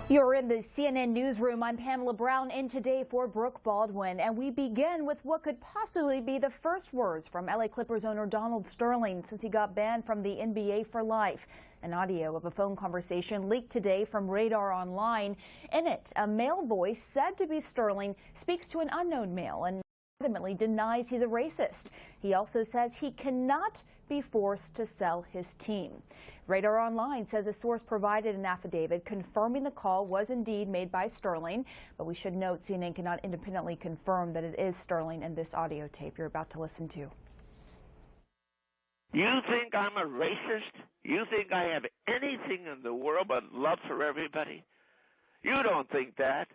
You're in the CNN newsroom. I'm Pamela Brown in today for Brooke Baldwin, and we begin with what could possibly be the first words from LA Clippers owner Donald Sterling since he got banned from the NBA for life. An audio of a phone conversation leaked today from Radar Online. In it, a male voice said to be Sterling speaks to an unknown male and adamantly denies he's a racist. He also says he cannot be forced to sell his team. Radar Online says a source provided an affidavit confirming the call was indeed made by Sterling, but we should note CNN cannot independently confirm that it is Sterling in this audio tape you're about to listen to. You think I'm a racist? You think I have anything in the world but love for everybody? You don't think that.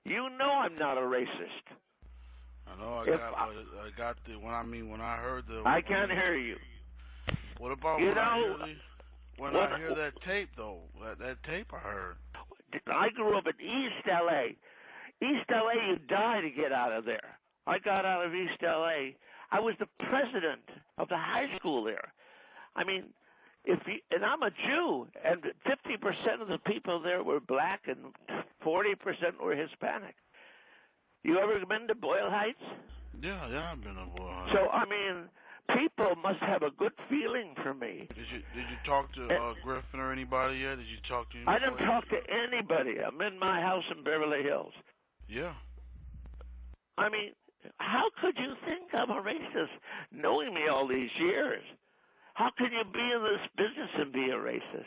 You know I'm not a racist. I know when I heard the... I can't hear you. What about when I hear that tape, though? That tape I heard. I grew up in East L.A. East L.A., you die to get out of there. I got out of East L.A. I was the president of the high school there. I mean, and I'm a Jew, and 50% of the people there were black and 40% were Hispanic. You ever been to Boyle Heights? Yeah, I've been to Boyle Heights. So, I mean, people must have a good feeling for me. Did you talk to Griffin or anybody yet? Did you talk to him? I didn't talk to anybody. I'm in my house in Beverly Hills. Yeah. I mean, how could you think I'm a racist, knowing me all these years? How can you be in this business and be a racist?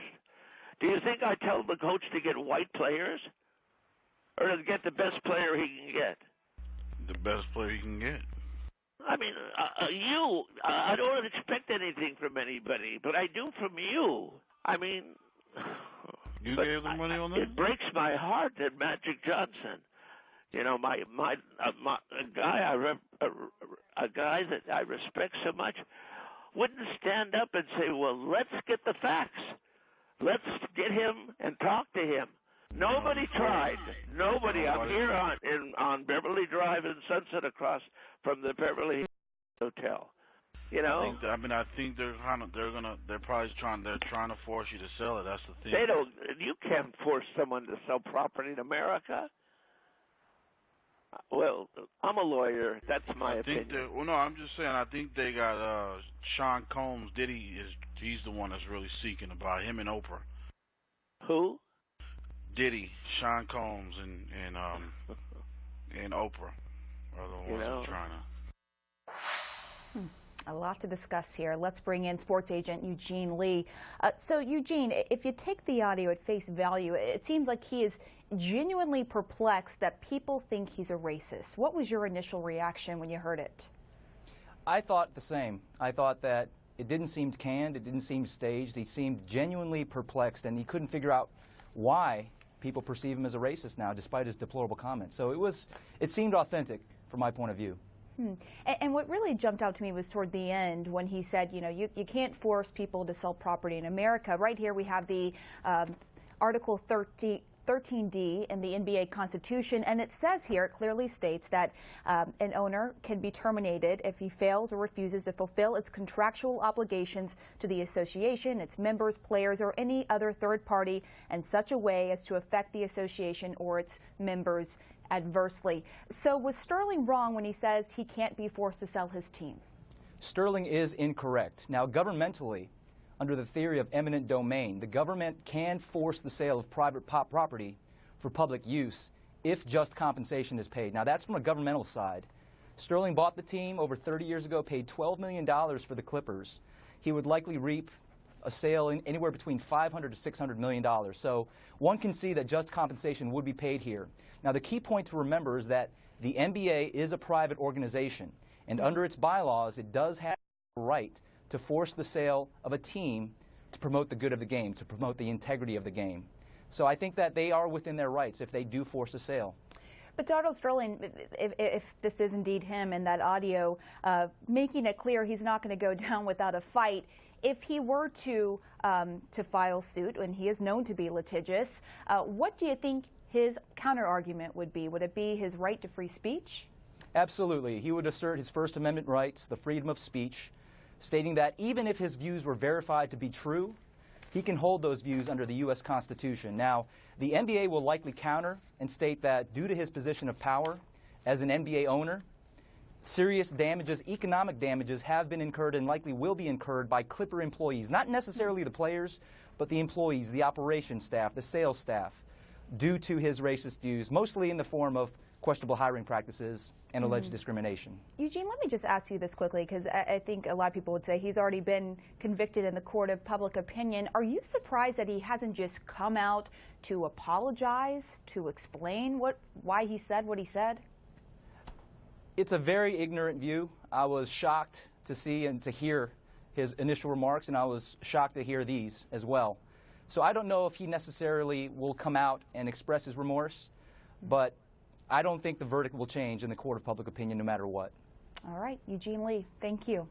Do you think I tell the coach to get white players? Or to get the best player he can get? The best player he can get. I mean, I don't expect anything from anybody, but I do from you. I mean... You gave the money on that? It breaks my heart that Magic Johnson, you know, a guy that I respect so much, wouldn't stand up and say, well, let's get the facts. Let's get him and talk to him. Nobody tried. Nobody. I'm here on Beverly Drive in Sunset across from the Beverly Hotel. You know. I think they're trying to force you to sell it. That's the thing. They don't. You can't force someone to sell property in America. Well, I'm a lawyer. That's my opinion. Well, no, I'm just saying. I think they got Sean Combs. He's the one that's really seeking about him and Oprah. Who? Diddy, Sean Combs, and Oprah are the ones who are trying to. A lot to discuss here. Let's bring in sports agent Eugene Lee. So, Eugene, if you take the audio at face value, it seems like he is genuinely perplexed that people think he's a racist. What was your initial reaction when you heard it? I thought the same. I thought that it didn't seem canned, it didn't seem staged. He seemed genuinely perplexed, and he couldn't figure out why people perceive him as a racist now, despite his deplorable comments. So it seemed authentic from my point of view. And what really jumped out to me was toward the end when he said, you know, you can't force people to sell property in America. Right here we have the Article 13D in the NBA Constitution, and it says here, it clearly states that an owner can be terminated if he fails or refuses to fulfill its contractual obligations to the association, its members, players, or any other third party in such a way as to affect the association or its members adversely. So was Sterling wrong when he says he can't be forced to sell his team? Sterling is incorrect. Now, governmentally, under the theory of eminent domain, the government can force the sale of private property for public use if just compensation is paid. Now, that's from a governmental side. Sterling bought the team over 30 years ago, paid $12 million for the Clippers. He would likely reap a sale in anywhere between $500 to $600 million. So one can see that just compensation would be paid here. Now, the key point to remember is that the NBA is a private organization, and under its bylaws, it does have the right to force the sale of a team to promote the good of the game, to promote the integrity of the game. So I think that they are within their rights if they do force a sale. But Donald Sterling, if this is indeed him in that audio, making it clear he's not going to go down without a fight, if he were to file suit, and he is known to be litigious, what do you think his counter-argument would be? Would it be his right to free speech? Absolutely. He would assert his First Amendment rights, the freedom of speech, stating that even if his views were verified to be true, he can hold those views under the U.S. Constitution. Now, the NBA will likely counter and state that due to his position of power as an NBA owner, serious damages, economic damages, have been incurred and likely will be incurred by Clipper employees, not necessarily the players, but the employees, the operations staff, the sales staff, due to his racist views, mostly in the form of questionable hiring practices and alleged discrimination. Eugene, let me just ask you this quickly, because I think a lot of people would say he's already been convicted in the court of public opinion. Are you surprised that he hasn't just come out to apologize, to explain why he said what he said? It's a very ignorant view. I was shocked to see and to hear his initial remarks, and I was shocked to hear these as well. So I don't know if he necessarily will come out and express his remorse, but I don't think the verdict will change in the court of public opinion no matter what. All right, Eugene Lee, thank you.